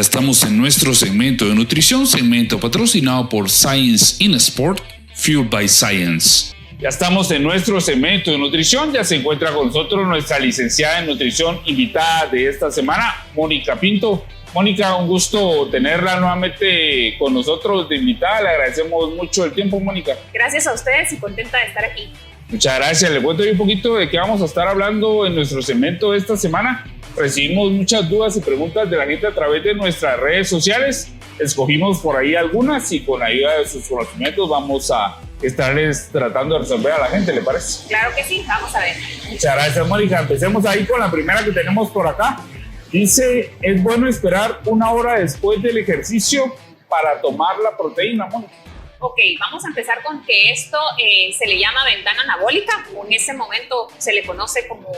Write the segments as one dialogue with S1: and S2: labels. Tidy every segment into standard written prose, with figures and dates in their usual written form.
S1: Ya estamos en nuestro segmento de nutrición, segmento patrocinado por Science in Sport, Fueled by Science. Ya estamos en nuestro segmento de nutrición, ya se encuentra con nosotros nuestra licenciada en nutrición invitada de esta semana, Mónica Pinto. Mónica, un gusto tenerla nuevamente con nosotros de invitada, le agradecemos mucho el tiempo, Mónica.
S2: Gracias a ustedes y contenta de estar aquí.
S1: Muchas gracias, le cuento un poquito de qué vamos a estar hablando en nuestro segmento de esta semana. Recibimos muchas dudas y preguntas de la gente a través de nuestras redes sociales. Escogimos por ahí algunas y con la ayuda de sus conocimientos vamos a estarles tratando de resolver a la gente, ¿le parece?
S2: Claro que sí, vamos a ver.
S1: Muchas gracias, Mónica. Empecemos ahí con la primera que tenemos por acá. Dice, ¿es bueno esperar una hora después del ejercicio para tomar la proteína, Mónica?
S2: Ok, vamos a empezar con que esto se le llama ventana anabólica, o en ese momento se le conoce como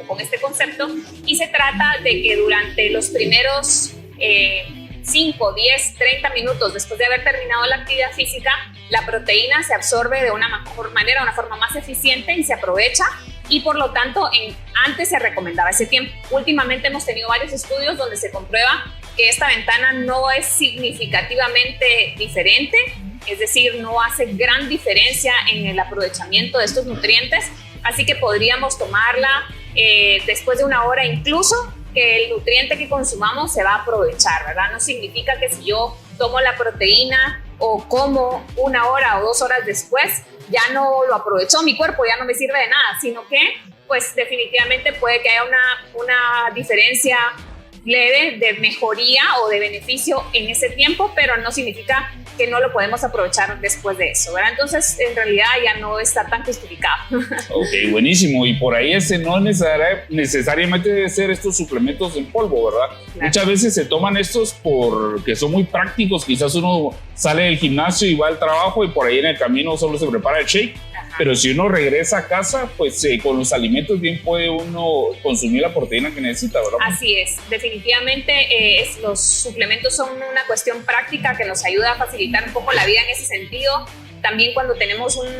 S2: con este concepto, y se trata de que durante los primeros 5, 10, 30 minutos después de haber terminado la actividad física, la proteína se absorbe de una mejor manera, una forma más eficiente y se aprovecha, y por lo tanto antes se recomendaba ese tiempo. Últimamente hemos tenido varios estudios donde se comprueba que esta ventana no es significativamente diferente, es decir, no hace gran diferencia en el aprovechamiento de estos nutrientes, así que podríamos tomarla después de una hora, incluso que el nutriente que consumamos se va a aprovechar, ¿verdad? No significa que si yo tomo la proteína o como una hora o 2 horas después, ya no lo aprovechó mi cuerpo, ya no me sirve de nada, sino que pues definitivamente puede que haya una diferencia leve de mejoría o de beneficio en ese tiempo, pero no significa que no lo podemos aprovechar después de eso, ¿verdad? Entonces, en realidad ya no está tan justificado.
S1: Ok, buenísimo. Y por ahí no necesariamente debe ser estos suplementos en polvo, ¿verdad? Claro. Muchas veces se toman estos porque son muy prácticos. Quizás uno sale del gimnasio y va al trabajo y por ahí en el camino solo se prepara el shake. Ajá. Pero si uno regresa a casa, pues con los alimentos bien puede uno consumir la proteína que necesita, ¿verdad?
S2: Así es. Definitivamente los suplementos son una cuestión práctica que nos ayuda a facilitar un poco la vida en ese sentido. También cuando tenemos un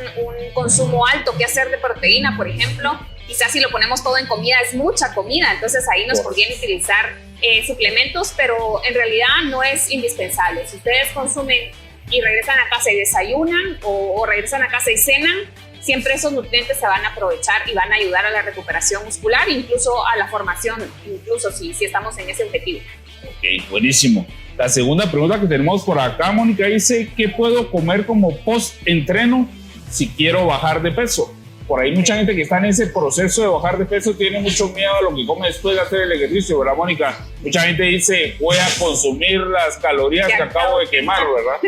S2: consumo alto que hacer de proteína, por ejemplo, quizás si lo ponemos todo en comida es mucha comida, entonces ahí nos conviene utilizar suplementos, pero en realidad no es indispensable. Si ustedes consumen y regresan a casa y desayunan o regresan a casa y cenan, siempre esos nutrientes se van a aprovechar y van a ayudar a la recuperación muscular, incluso a la formación, incluso si estamos en ese objetivo.
S1: Ok, buenísimo. La segunda pregunta que tenemos por acá, Mónica, dice, ¿qué puedo comer como post-entreno si quiero bajar de peso? Por ahí mucha gente que está en ese proceso de bajar de peso tiene mucho miedo a lo que come después de hacer el ejercicio, ¿verdad, Mónica? Mucha gente dice, voy a consumir las calorías que acabo de quemar, ¿verdad?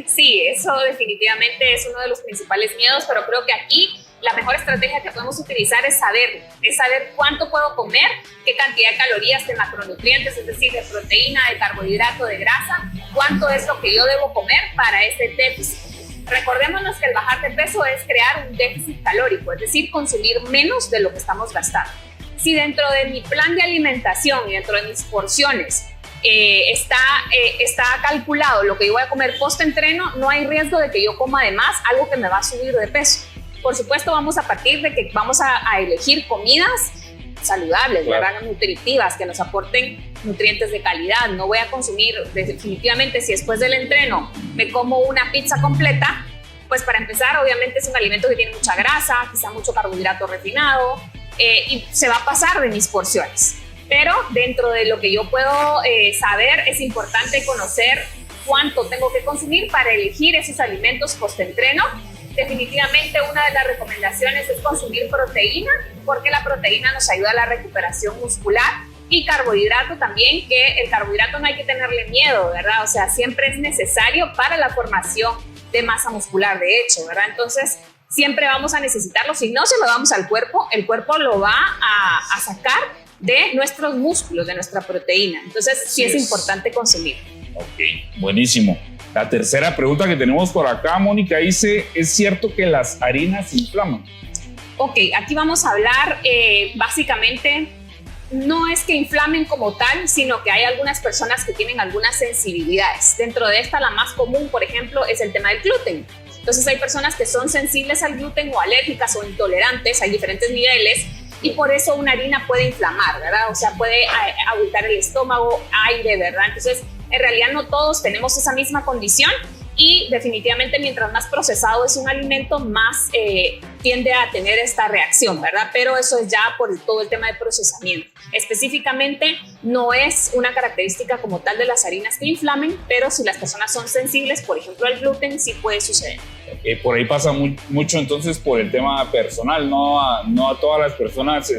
S2: Sí, eso definitivamente es uno de los principales miedos, pero creo que aquí la mejor estrategia que podemos utilizar es saber cuánto puedo comer, qué cantidad de calorías, de macronutrientes, es decir, de proteína, de carbohidrato, de grasa, cuánto es lo que yo debo comer para este déficit. Recordémonos que el bajar de peso es crear un déficit calórico, es decir, consumir menos de lo que estamos gastando. Si dentro de mi plan de alimentación y dentro de mis porciones está calculado lo que yo voy a comer post-entreno, no hay riesgo de que yo coma de más algo que me va a subir de peso. Por supuesto, vamos a partir de que vamos a elegir comidas saludables, claro, ¿verdad? Nutritivas, que nos aporten nutrientes de calidad. No voy a consumir, definitivamente, si después del entreno me como una pizza completa, pues para empezar, obviamente es un alimento que tiene mucha grasa, quizá mucho carbohidrato refinado, y se va a pasar de mis porciones. Pero dentro de lo que yo puedo saber, es importante conocer cuánto tengo que consumir para elegir esos alimentos post-entreno. Definitivamente una de las recomendaciones es consumir proteína, porque la proteína nos ayuda a la recuperación muscular, y carbohidrato también, que el carbohidrato no hay que tenerle miedo, ¿verdad? O sea, siempre es necesario para la formación de masa muscular, de hecho, ¿verdad? Entonces, siempre vamos a necesitarlo. Si no se lo damos al cuerpo, el cuerpo lo va a sacar de nuestros músculos, de nuestra proteína. Entonces, sí es importante consumir.
S1: Ok, buenísimo. La tercera pregunta que tenemos por acá, Mónica, dice, ¿es cierto que las harinas inflaman?
S2: Ok, aquí vamos a hablar básicamente, no es que inflamen como tal, sino que hay algunas personas que tienen algunas sensibilidades. Dentro de esta, la más común, por ejemplo, es el tema del gluten. Entonces hay personas que son sensibles al gluten o alérgicas o intolerantes, hay diferentes niveles, y por eso una harina puede inflamar, ¿verdad? O sea, puede abultar el estómago, aire, ¿verdad? Entonces, en realidad no todos tenemos esa misma condición y definitivamente mientras más procesado es un alimento, más tiende a tener esta reacción, ¿verdad? Pero eso es ya por todo el tema de procesamiento. Específicamente no es una característica como tal de las harinas que inflamen, pero si las personas son sensibles, por ejemplo al gluten, sí puede suceder.
S1: Por ahí pasa mucho entonces por el tema personal, no a todas las personas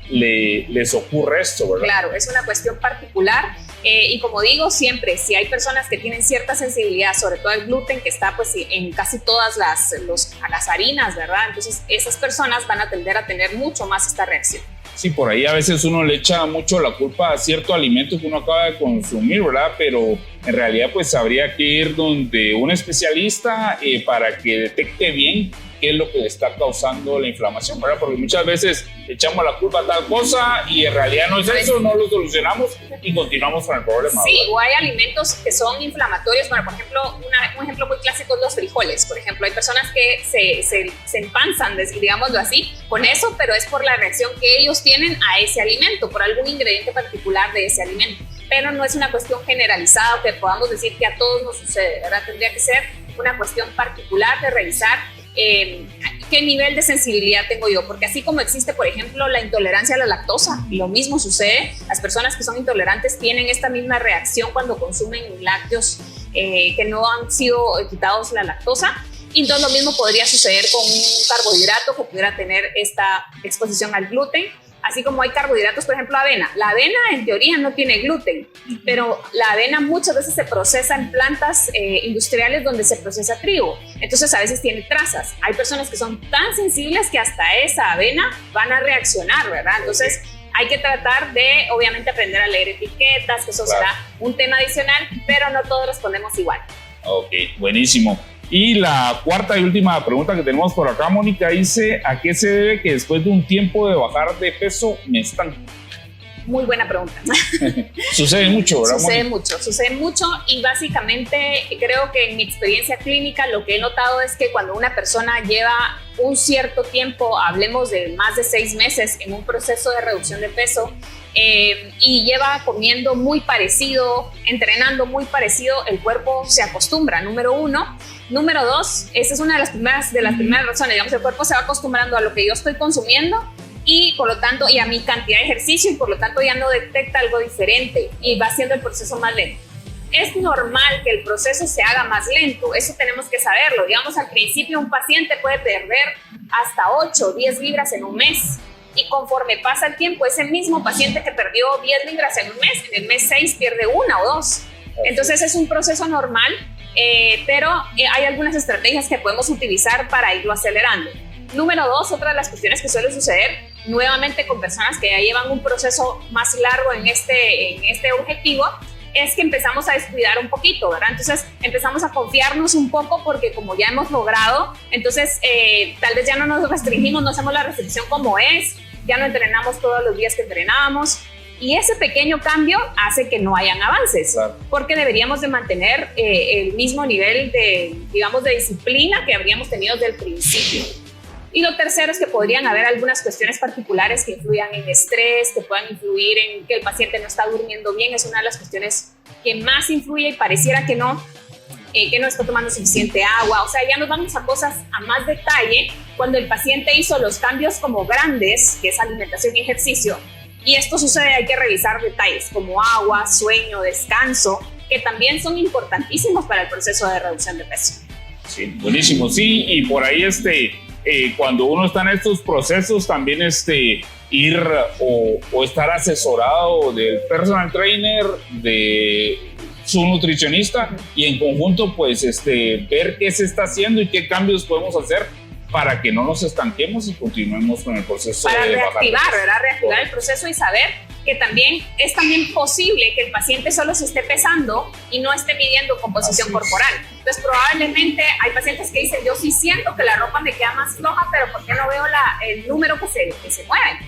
S1: les ocurre esto, ¿verdad?
S2: Claro, es una cuestión particular. Y como digo siempre, si hay personas que tienen cierta sensibilidad, sobre todo al gluten, que está pues en casi todas las harinas, ¿verdad? Entonces esas personas van a tender a tener mucho más esta reacción.
S1: Sí, por ahí a veces uno le echa mucho la culpa a cierto alimento que uno acaba de consumir, ¿verdad? Pero en realidad pues habría que ir donde un especialista para que detecte bien qué es lo que le está causando la inflamación, ¿verdad? Porque muchas veces echamos la culpa a tal cosa y en realidad no es eso, no lo solucionamos y continuamos con el problema.
S2: Sí,
S1: ¿verdad?
S2: o hay alimentos que son inflamatorios. Bueno, por ejemplo, un ejemplo muy clásico es los frijoles. Por ejemplo, hay personas que se empanzan, digámoslo así, con eso, pero es por la reacción que ellos tienen a ese alimento, por algún ingrediente particular de ese alimento. Pero no es una cuestión generalizada que podamos decir que a todos nos sucede, ¿verdad? Tendría que ser una cuestión particular de revisar qué nivel de sensibilidad tengo yo, porque así como existe, por ejemplo, la intolerancia a la lactosa, lo mismo sucede, las personas que son intolerantes tienen esta misma reacción cuando consumen lácteos que no han sido quitados la lactosa, y entonces lo mismo podría suceder con un carbohidrato que pudiera tener esta exposición al gluten. Así como hay carbohidratos, por ejemplo, avena. La avena en teoría no tiene gluten, pero la avena muchas veces se procesa en plantas industriales donde se procesa trigo. Entonces a veces tiene trazas. Hay personas que son tan sensibles que hasta esa avena van a reaccionar, ¿verdad? Entonces hay que tratar de, obviamente, aprender a leer etiquetas, que eso será un tema adicional, pero no todos respondemos igual.
S1: Ok, buenísimo. Y la cuarta y última pregunta que tenemos por acá, Mónica, dice: ¿a qué se debe que después de un tiempo de bajar de peso me estanco?
S2: Muy buena pregunta.
S1: Sucede mucho, ¿verdad?
S2: Sucede mucho y básicamente creo que en mi experiencia clínica lo que he notado es que cuando una persona lleva un cierto tiempo, hablemos de más de 6 meses en un proceso de reducción de peso, y lleva comiendo muy parecido, entrenando muy parecido, el cuerpo se acostumbra, número 1. Número 2, esa es una de las primeras razones, digamos, el cuerpo se va acostumbrando a lo que yo estoy consumiendo y por lo tanto, y a mi cantidad de ejercicio, y por lo tanto ya no detecta algo diferente y va haciendo el proceso más lento. Es normal que el proceso se haga más lento, eso tenemos que saberlo. Digamos, al principio un paciente puede perder hasta 8 o 10 libras en un mes. Y conforme pasa el tiempo, ese mismo paciente que perdió 10 libras en un mes, en el mes 6 pierde 1 o 2. Entonces es un proceso normal, pero hay algunas estrategias que podemos utilizar para irlo acelerando. Número 2, otra de las cuestiones que suele suceder nuevamente con personas que ya llevan un proceso más largo en este objetivo, es que empezamos a descuidar un poquito, ¿verdad? Entonces empezamos a confiarnos un poco porque como ya hemos logrado, entonces tal vez ya no nos restringimos, no hacemos la restricción como es, ya no entrenamos todos los días que entrenábamos, y ese pequeño cambio hace que no hayan avances, claro, porque deberíamos de mantener el mismo nivel de, digamos, de disciplina que habríamos tenido desde el principio. Y lo tercero es que podrían haber algunas cuestiones particulares que influyan en estrés, que puedan influir en que el paciente no está durmiendo bien. Es una de las cuestiones que más influye y pareciera que no está tomando suficiente agua. O sea, ya nos vamos a cosas a más detalle cuando el paciente hizo los cambios como grandes, que es alimentación y ejercicio. Y esto sucede, hay que revisar detalles como agua, sueño, descanso, que también son importantísimos para el proceso de reducción de peso.
S1: Sí, buenísimo. Sí, y por ahí cuando uno está en estos procesos, también ir o estar asesorado del personal trainer, de su nutricionista, y en conjunto pues ver qué se está haciendo y qué cambios podemos hacer para que no nos estanquemos y continuemos con el proceso
S2: para
S1: de
S2: reactivar, ¿verdad? Reactivar el proceso y saber que también es posible que el paciente solo se esté pesando y no esté midiendo composición corporal. Entonces probablemente hay pacientes que dicen: yo sí siento que la ropa me queda más floja, pero ¿por qué no veo el número que se mueve?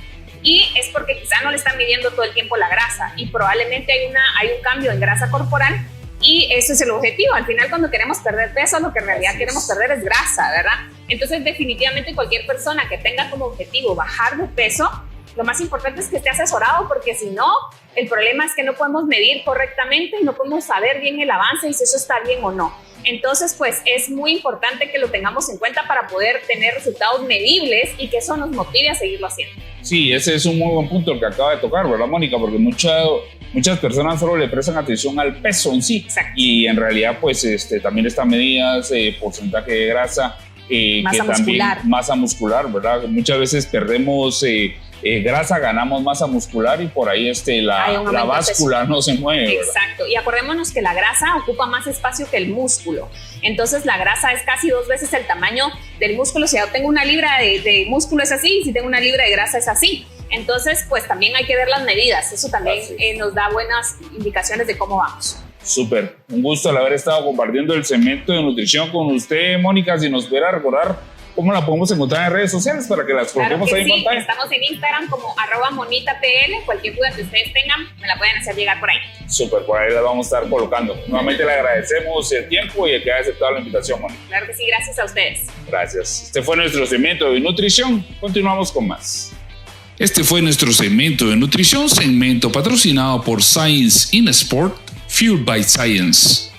S2: Y es porque quizá no le están midiendo todo el tiempo la grasa y probablemente hay un cambio en grasa corporal, Y ese es el objetivo. Al final, cuando queremos perder peso, lo que en realidad queremos perder es grasa, ¿verdad? Entonces, definitivamente cualquier persona que tenga como objetivo bajar de peso, lo más importante es que esté asesorado, porque si no, el problema es que no podemos medir correctamente y no podemos saber bien el avance y si eso está bien o no. Entonces, pues es muy importante que lo tengamos en cuenta para poder tener resultados medibles y que eso nos motive a seguirlo haciendo.
S1: Sí, ese es un muy buen punto el que acaba de tocar, ¿verdad, Mónica? Porque muchas personas solo le prestan atención al peso en sí.
S2: Exacto.
S1: Y en realidad, pues también están medidas, porcentaje de grasa,
S2: masa muscular.
S1: También masa muscular, ¿verdad? Muchas veces perdemos grasa, ganamos masa muscular y por ahí la báscula no se mueve, ¿verdad?
S2: Exacto, y acordémonos que la grasa ocupa más espacio que el músculo. Entonces la grasa es casi 2 veces el tamaño del músculo. Si yo tengo 1 libra de músculo es así, si tengo 1 libra de grasa es así. Entonces, pues también hay que ver las medidas. Eso también nos da buenas indicaciones de cómo vamos.
S1: Súper, un gusto al haber estado compartiendo el segmento de nutrición con usted, Mónica. Si nos pudiera recordar cómo la podemos encontrar en redes sociales para que las coloquemos ahí en pantalla.
S2: Estamos en Instagram como @monitapl. Cualquier duda que ustedes tengan me la pueden hacer llegar por ahí.
S1: Súper, por ahí la vamos a estar colocando. Nuevamente le agradecemos el tiempo y el que haya aceptado la invitación, Mónica.
S2: Claro que sí, gracias a ustedes.
S1: Gracias. Este fue nuestro segmento de nutrición. Continuamos con más.
S3: Este fue nuestro segmento de nutrición, segmento patrocinado por Science in Sport, Fueled by Science.